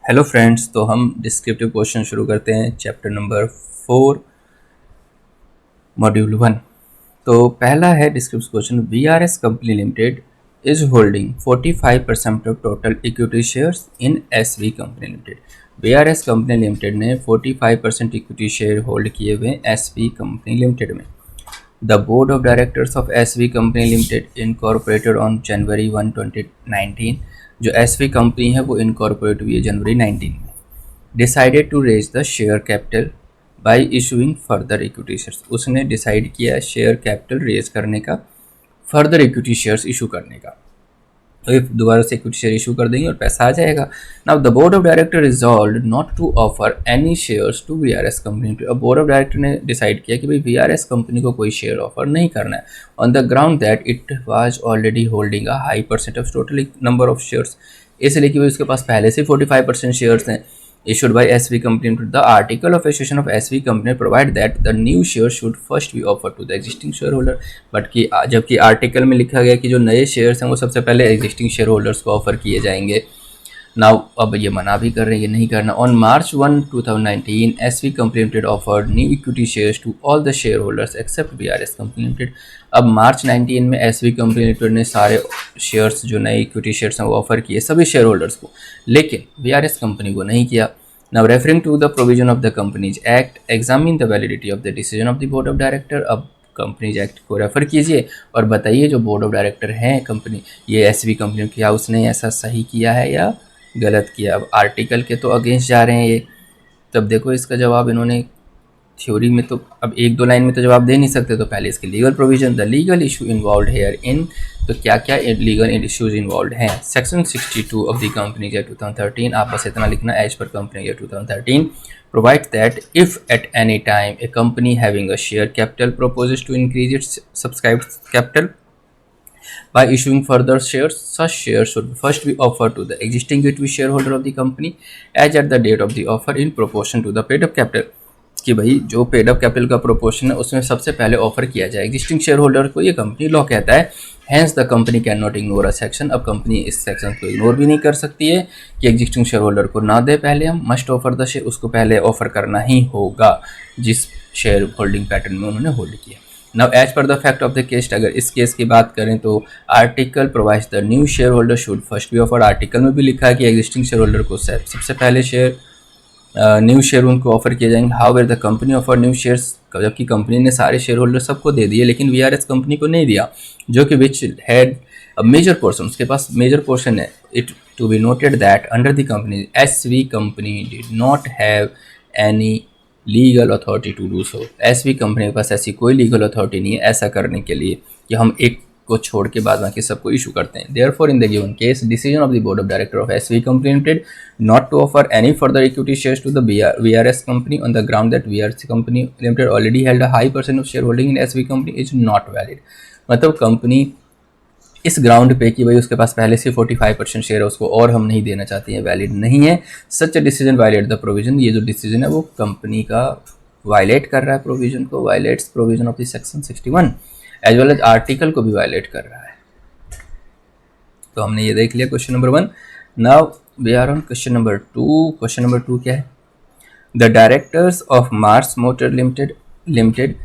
Hello friends, तो हम descriptive question शुरू करते हैं चैप्टर नंबर 4 मॉड्यूल 1। तो पहला है descriptive question. VRS company limited is holding 45% of total equity shares in SV company limited. VRS company limited ने 45% इक्विटी शेयर होल्ड किए हुए एसवी कंपनी लिमिटेड में। The board of directors of SV company limited incorporated on January 1, 2019। जो SV company है वो incorporate हुई है जनवरी 19 में। Decided to raise the share capital by issuing further equity shares. उसने डिसाइड किया शेयर कैपिटल रेज करने का, फर्दर इक्विटी शेयर्स इशू करने का। तो दोबारा से इक्विटी शेयर इशू कर देंगे और पैसा आ जाएगा। Now the board of director resolve not to offer any shares to VRS company. अब बोर्ड ऑफ डायरेक्टर ने डिसाइड किया कि भाई वीआरएस कंपनी को कोई शेयर ऑफर नहीं करना है, on the ground that it was already holding a high percent of total number of shares. इसलिए कि भाई उसके पास पहले से 45% शेयर्स हैं issued by SV company limited. The article of association of SV company provide that the new shares should first be offered to the existing shareholder. But कि जबकि article में लिखा गया कि जो नए शेयर्स हैं वो सबसे पहले एग्जिस्टिंग शेयर होल्डर्स को ऑफर किए जाएंगे। नाउ अब ये मना भी कर रहे हैं ये नहीं करना। On March 1, 2019 SV company limited offered new equity shares to all the share holders except VRS company limited. अब मार्च 19 में एसवी कंपनी लिमिटेड ने सारे शेयर्स जो नए इक्विटी शेयर्स हैं वो ऑफर किए सभी शेयर होल्डर्स को, लेकिन वीआरएस कंपनी को नहीं किया। Now referring to the provision of the companies act, examine the validity of the decision of the board of director. अब कंपनीज एक्ट को रेफर कीजिए और बताइए जो बोर्ड ऑफ डायरेक्टर हैं कंपनी ये एसवी कंपनी, क्या उसने ऐसा सही किया है या गलत किया। अब आर्टिकल के तो अगेंस्ट जा रहे हैं ये, तब देखो इसका जवाब इन्होंने थ्योरी में तो अब एक दो लाइन में तो जवाब दे नहीं सकते, तो पहले इसके legal provision. The legal issue involve here in, तो क्या क्या लीगल इश्यूज इन्वॉल्व हैं। Section 62 of the companies act 2013, आप बस इतना लिखना as per company act 2013 provides that if at any time a company having a share capital proposes to increase its subscribed capital by issuing further shares, such shares should first be offered to the existing equity shareholder of the company as at the date of the offer in proportion to the paid up capital। कि भाई जो paid up capital का proportion है उसमें सबसे पहले offer किया जाए एग्जिस्टिंग शेयर होल्डर को, ये कंपनी लॉ कहता है। Hence the company cannot ignore a section. अब कंपनी इस सेक्शन को इग्नोर भी नहीं कर सकती है कि एग्जिस्टिंग शेयर होल्डर को ना दे पहले हम मस्ट ऑफर द शेयर, उसको पहले ऑफर करना ही होगा जिस शेयर होल्डिंग पैटर्न में उन्होंने होल्ड किया। Now as per the fact of the case, अगर इस केस की बात करें तो article provides the new share holder should first be offer. Article में भी लिखा है कि एग्जिस्टिंग शेयर होल्डर को सबसे पहले शेयर न्यू शेयर उनको ऑफर किए जाएंगे। How where the company offer new shares, जबकि कंपनी ने सारे शेयर होल्डर सबको दे दिए लेकिन वीआरएस कंपनी को नहीं दिया, जो कि which had a major portion, उसके पास मेजर पोर्शन है। It to be noted that under the company SV company did not have any legal authority to do so. SV company के पास ऐसी कोई लीगल अथॉरिटी नहीं है ऐसा करने के लिए कि हम एक को छोड़ के बाद बाकी सबको इशू करते हैं। Therefore in the given case decision of the board of director of SV company limited not to offer any further equity shares to the VRS company on the ground that VRS company limited already held a high percent of share holding in SV company is not valid. मतलब company इस ground पे कि भाई उसके पास पहले से 45% share है उसको और हम नहीं देना चाहते हैं, वैलिड नहीं है। Such decision violate the provision, ये जो डिसीजन है वो कंपनी का वायलेट कर रहा है प्रोविजन को, violates provision of the section 61 as well as article को भी वायलेट कर रहा है। तो हमने ये देख लिया question number 1। Now we are on question number 2। Question number 2 क्या है। The directors of Mars motor limited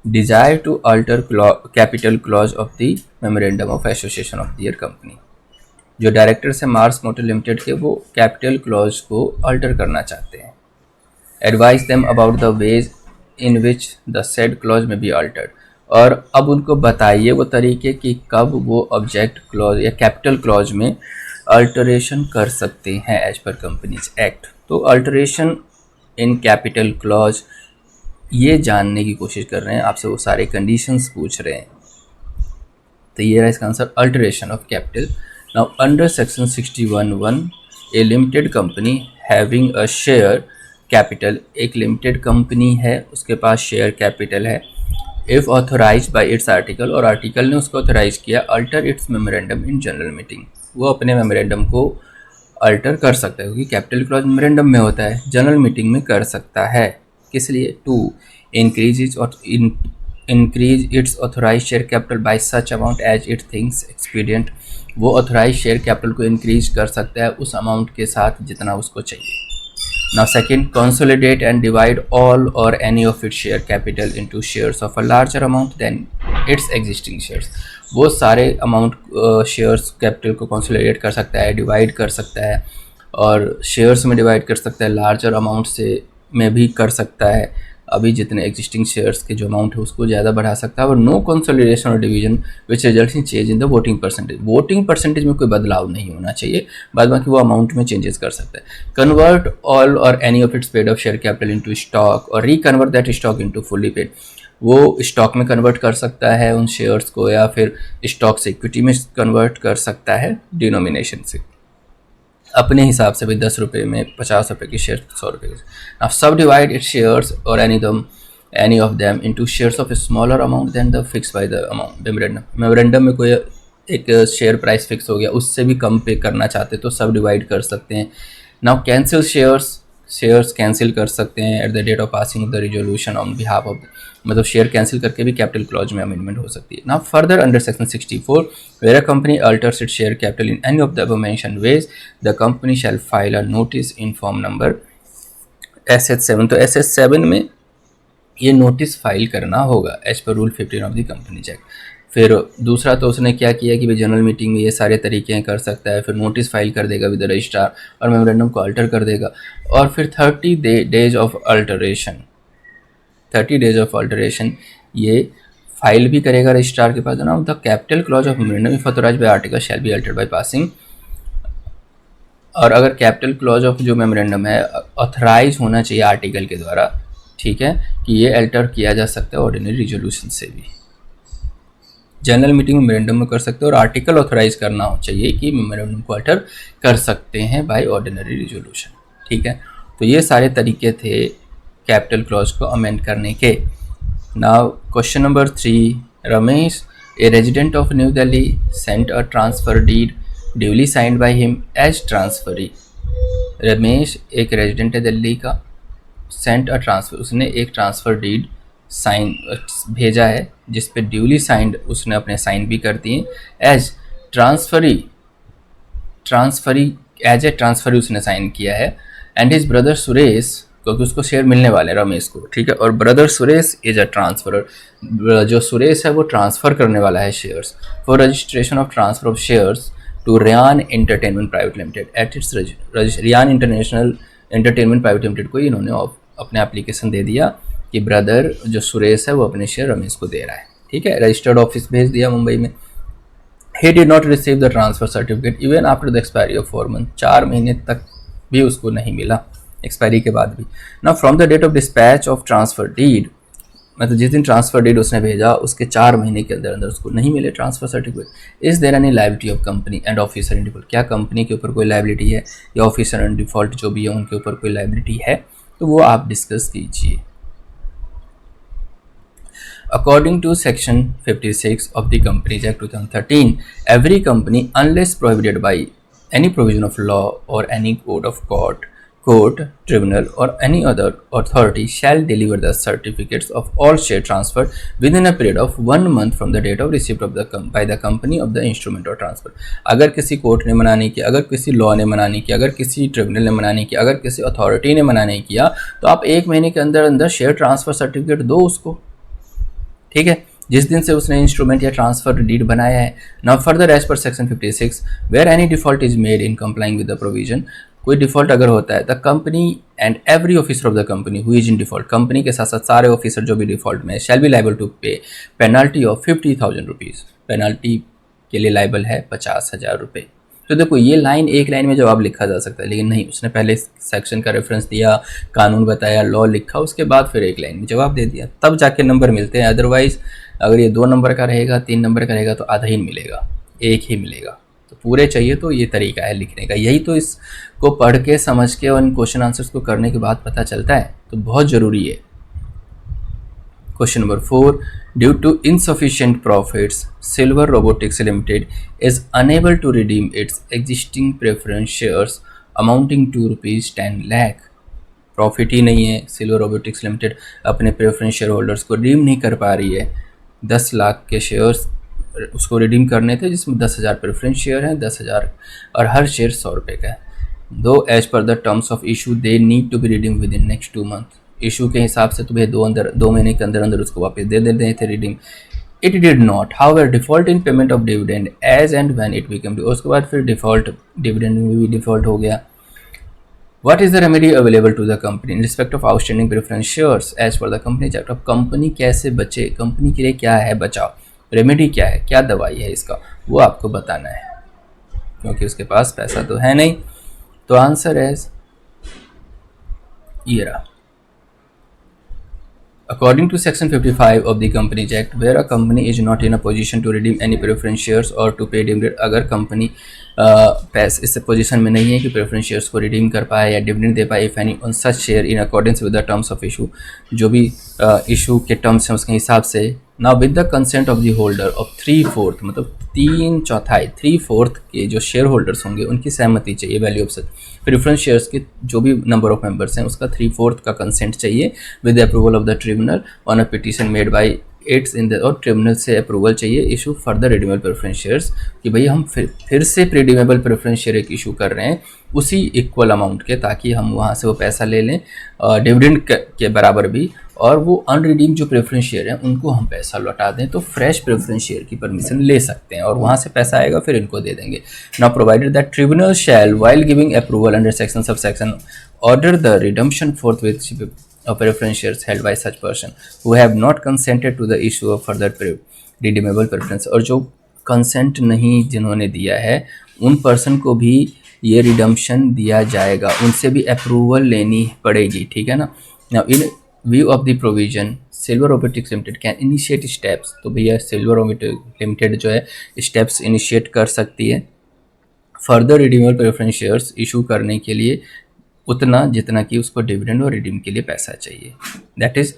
desire to alter capital clause of the memorandum of association of their company. जो डायरेक्टर्स हैं मार्स मोटर लिमिटेड के वो capital clause को alter करना चाहते हैं। Advise them about the ways in which the said clause may be altered, और अब उनको बताइए वो तरीके कि कब वो ऑब्जेक्ट क्लॉज या कैपिटल क्लॉज में अल्टरेशन कर सकते हैं एज पर कंपनीज एक्ट। तो अल्टरेशन इन कैपिटल क्लॉज ये जानने की कोशिश कर रहे हैं, आपसे वो सारे कंडीशंस पूछ रहे हैं। तो ये रहा इसका answer, alteration of capital. Now under section 61(1) a limited company having a share capital, एक लिमिटेड कंपनी है उसके पास शेयर कैपिटल है। If authorise by its article, और आर्टिकल ने उसको ऑथोराइज किया, alter its memorandum in general meeting, वो अपने मेमोरेंडम को अल्टर कर सकता है क्योंकि कैपिटल क्लॉज मेमोरेंडम में होता है, जनरल मीटिंग में कर सकता है। किस लिए? To increase its authorise share capital by such amount as it thinks expedient, वो ऑथराइज शेयर कैपिटल को इंक्रीज कर सकता है उस अमाउंट के साथ जितना उसको चाहिए। Now second, consolidate and divide all or any of its share capital into shares of a larger amount than its existing shares। वो सारे अमाउंट शेयर्स कैपिटल को कंसोलिडेट कर सकता है, डिवाइड कर सकता है और शेयर्स में डिवाइड कर सकता है, लार्जर अमाउंट से में भी कर सकता है। अभी जितने एग्जिस्टिंग शेयर्स के जो अमाउंट है उसको ज़्यादा बढ़ा सकता है। और नो कंसोलिडेशन और division which result in change in the voting percentage. Voting percentage में कोई बदलाव नहीं होना चाहिए, बाद बाकी वो अमाउंट में चेंजेस कर सकता है। कन्वर्ट ऑल और any of its paid of share capital into stock और reconvert that stock into fully paid. वो स्टॉक में कन्वर्ट कर सकता है उन शेयर्स को, या फिर स्टॉक से इक्विटी में कन्वर्ट कर सकता है डिनोमिनेशन से, अपने हिसाब से भी 10 रुपये में 50 रुपये की शेयर 100 रुपये की। अब सब डिवाइड इट शेयर्स और any of them into shares of smaller amount than the fix by the amount. Memorandum में कोई एक शेयर प्राइस फिक्स हो गया, उससे भी कम पे करना चाहते तो सब डिवाइड कर सकते हैं। नाउ कैंसिल शेयर्स कैंसिल कर सकते हैं at the date of passing of the resolution on behalf of, मतलब शेयर कैंसिल करके भी कैपिटल क्लॉज में अमेंडमेंट हो सकती है। Now further under section 64 where a company alters its share capital in any of the above mentioned ways the company shall file a notice in form number SS7। तो SS7 में ये notice file करना होगा as per rule 15 of the companies act. फिर दूसरा तो उसने क्या किया कि भाई जनरल मीटिंग में ये सारे तरीके कर सकता है, फिर नोटिस फाइल कर देगा विद रजिस्ट्रार और मेमोरेंडम को अल्टर कर देगा। और फिर 30 days of alteration, 30 days of alteration ये फाइल भी करेगा रजिस्ट्रार के पास ना। The capital clause of memorandum if authorised bye article shall be altered by passing. और अगर कैपिटल क्लॉज ऑफ जो मेमोरेंडम है ऑथराइज होना चाहिए आर्टिकल के द्वारा, ठीक है, कि ये अल्टर किया जा सकता है ऑर्डिनरी रिजोल्यूशन से भी। जनरल मीटिंग में मेमोरेंडम में कर सकते हैं और आर्टिकल ऑथराइज करना हो चाहिए कि मेमोरेंडम को अल्टर कर सकते हैं बाय ऑर्डिनरी रिजोल्यूशन, ठीक है। तो ये सारे तरीके थे कैपिटल क्लॉज को अमेंड करने के। Now question number 3, Ramesh a resident of new Delhi sent a transfer deed duly signed by him as transferee. Ramesh एक रेजिडेंट है दिल्ली का, सेंट अ ट्रांसफर, उसने एक ट्रांसफ़र डीड साइन भेजा है जिस पे ड्यूली साइंड उसने अपने साइन भी कर दिए as transferee as a transferee उसने साइन किया है। एंड हिज ब्रदर सुरेश, क्योंकि उसको शेयर मिलने वाले रमेश को, ठीक है, और brother Suresh is a transferor, जो सुरेश है वो ट्रांसफ़र करने वाला है shares for registration of transfer of shares to Riyan entertainment private limited at its Riyan international entertainment private limited को इन्होंने अपने एप्लीकेशन दे दिया कि ब्रदर जो सुरेश है वो अपने शेयर रमेश को दे रहा है, ठीक है। रजिस्टर्ड ऑफिस भेज दिया मुंबई में। He did not receive the transfer certificate even after the expiry of 4 month, 4 महीने तक भी उसको नहीं मिला एक्सपायरी के बाद भी। Now from the date of dispatch of transfer deed, मतलब जिस दिन ट्रांसफर डीड उसने भेजा उसके 4 महीने के अंदर अंदर उसको नहीं मिले transfer certificate. Is there any liability of company and officer in default, क्या कंपनी के ऊपर कोई लायबिलिटी है या ऑफिसर इन डिफॉल्ट जो भी है उनके ऊपर कोई लायबिलिटी है, तो वो आप डिस्कस कीजिए। According to Section 56 of the Companies Act 2013, every company, unless prohibited by any provision of law or any code of court, tribunal, or any other authority, shall deliver the certificates of all share transferred within a period of 1 month from the date of receipt of by the company of the instrument or transfer। अगर किसी court ने मना नहीं किया, अगर किसी law ने मना नहीं किया, अगर किसी ट्रिब्यूनल ने मना नहीं किया, अगर किसी अथॉरिटी ने मना नहीं किया, तो आप 1 महीने के अंदर अंदर शेयर ट्रांसफर सर्टिफिकेट दो उसको, ठीक है, जिस दिन से उसने इंस्ट्रूमेंट या ट्रांसफर डीड बनाया है। Now further as per section 56 where any default is made in complying with the provision, कोई डिफॉल्ट अगर होता है the company and every officer of the company who is in default, company के साथ साथ सारे ऑफिसर जो भी डिफॉल्ट में shall be liable to pay penalty of 50,000 rupees, penalty के लिए लाइबल है 50,000 रुपये। तो देखो ये लाइन एक लाइन में जवाब लिखा जा सकता है, लेकिन नहीं, उसने पहले सेक्शन का रेफरेंस दिया, कानून बताया, लॉ लिखा, उसके बाद फिर एक लाइन में जवाब दे दिया, तब जाके नंबर मिलते हैं। अदरवाइज अगर ये 2 नंबर का रहेगा, 3 नंबर का रहेगा तो आधा ही मिलेगा, एक ही मिलेगा। तो पूरे चाहिए तो ये तरीका है लिखने का। यही तो इसको पढ़ के समझ के और इन क्वेश्चन आंसर्स को करने के बाद पता चलता है, तो बहुत ज़रूरी है। Question number 4, due to insufficient profits, Silver Robotics Limited is unable to redeem its existing preference shares amounting to ₹10 lakh। Profit ही नहीं है, सिल्वर रोबोटिक्स लिमिटेड अपने प्रेफरेंस शेयर होल्डर्स को रिडीम नहीं कर पा रही है 10 लाख के शेयर्स उसको रिडीम करने थे, जिसमें 10,000 प्रेफरेंस शेयर हैं, 10,000 और हर शेयर 100 रुपये का है। दो as per the terms of issue they need to be redeem within next 2 month. Issue के हिसाब से तुम्हें 2 महीने के अंदर अंदर उसको वापस दे देते थे redeem. It did not, however default in payment of dividend as and when it become due. उसके बाद फिर डिफॉल्ट, डिविडेंड में भी डिफॉल्ट हो गया। What is the remedy available to the company in respect of outstanding preference shares as per the Companies Act? अब company कैसे बचे, कंपनी के लिए क्या है बचाव, रेमेडी क्या है, क्या दवाई है इसका, वो आपको बताना है, क्योंकि उसके पास पैसा तो है नहीं। तो आंसर है ये रहा। According to Section 55 of the Companies Act, where a company is not in a position to redeem any preference shares or to pay dividend, अगर कंपनी पैसे इस पोजीशन में नहीं है कि प्रेफरेंस शेयर्स को रिडीम कर पाए या डिविडेंड दे पाए, if any on such share in accordance with the terms of issue, जो भी इशू के टर्म्स हैं उसके हिसाब से, now with the consent of the holder of 3/4, मतलब 3/4 के जो शेयर होल्डर्स होंगे उनकी सहमति चाहिए। Value of such preference shares के जो भी नंबर ऑफ मेंबर्स हैं उसका 3/4 का कंसेंट चाहिए with the approval of the tribunal on a petition made by एट्स इन द, और ट्रिब्यूनल से अप्रूवल चाहिए issue further redeemable preference shares, कि भाई हम फिर से रिडीमेबल प्रेफरेंस शेयर एक इशू कर रहे हैं उसी इक्वल अमाउंट के, ताकि हम वहाँ से वो पैसा ले लें डिविडेंड के बराबर भी, और वो अनरिडीम जो प्रेफरेंस शेयर हैं उनको हम पैसा लौटा दें, तो फ्रेश प्रेफरेंस शेयर की परमिशन ले सकते हैं और वहाँ से पैसा आएगा फिर इनको दे देंगे। Now provided that tribunal shall while giving approval under section sub section order the redemption forthwith of preference shares held by such person who have not consented to the issue of further redeemable preference। और जो consent नहीं जिन्होंने दिया है उन person को भी ये रिडम्पशन दिया जाएगा, उनसे भी अप्रूवल लेनी पड़ेगी, ठीक है ना। Now in view of the provision silver robotics limited can initiate steps, तो भैया सिल्वर रोबोटिक्स लिमिटेड जो है स्टेप्स इनिशिएट कर सकती है further redeemable preference shares issue करने के लिए, उतना जितना कि उसको डिविडेंड और रिडीम के लिए पैसा चाहिए, that is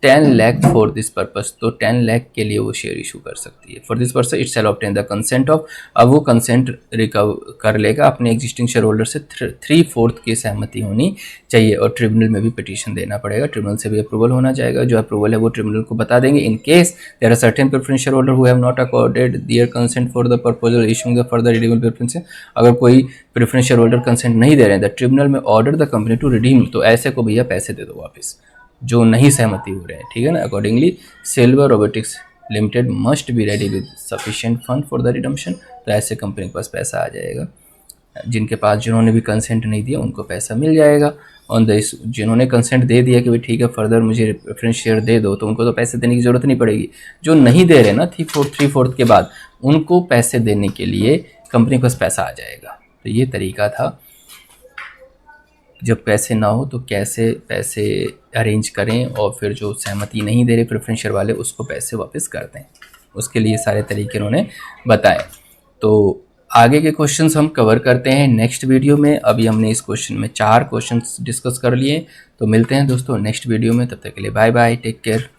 10 lakh for this purpose. तो 10 लाख के लिए वो शेयर इशू कर सकती है। For this purpose it shall obtain the consent of, अब वो कंसेंट रिकवर कर लेगा अपने एग्जिस्टिंग शेयर होल्डर से 3/4 की सहमति होनी चाहिए, और ट्रिब्यूनल में भी पिटीशन देना पड़ेगा, ट्रिब्यूनल से भी अप्रूवल होना जाएगा। जो अप्रूवल है वो ट्रिब्यूनल को बता देंगे। In case there are certain preference share holder who have not accorded their consent for the proposal issuing the further redeemable preference, अगर कोई प्रेफरेंस शेयर होल्डर कंसेंट नहीं दे रहे हैं the tribunal may order the company to redeem, तो ऐसे को भैया पैसे दे दो वापस जो नहीं सहमति हो रहे हैं, ठीक है ना। Accordingly silver robotics limited must be ready with sufficient fund for the redemption, तो ऐसे कंपनी के पास पैसा आ जाएगा। जिनके पास जिन्होंने भी कंसेंट नहीं दिया उनको पैसा मिल जाएगा। ऑन द जिन्होंने कंसेंट दे दिया कि भाई ठीक है फर्दर मुझे प्रेफरेंस शेयर दे दो, तो उनको तो पैसे देने की ज़रूरत नहीं पड़ेगी। जो नहीं दे रहे ना 3/4 के बाद, उनको पैसे देने के लिए कंपनी के पास पैसा आ जाएगा। तो ये तरीका था, जब पैसे ना हो तो कैसे पैसे अरेंज करें और फिर जो सहमति नहीं दे रहे प्रेफरेंस शेयर वाले उसको पैसे वापस कर दें, उसके लिए सारे तरीके उन्होंने बताए। तो आगे के क्वेश्चंस हम कवर करते हैं नेक्स्ट वीडियो में। अभी हमने इस क्वेश्चन में 4 क्वेश्चंस डिस्कस कर लिए, तो मिलते हैं दोस्तों नेक्स्ट वीडियो में। तब तक के लिए बाय बाय, टेक केयर।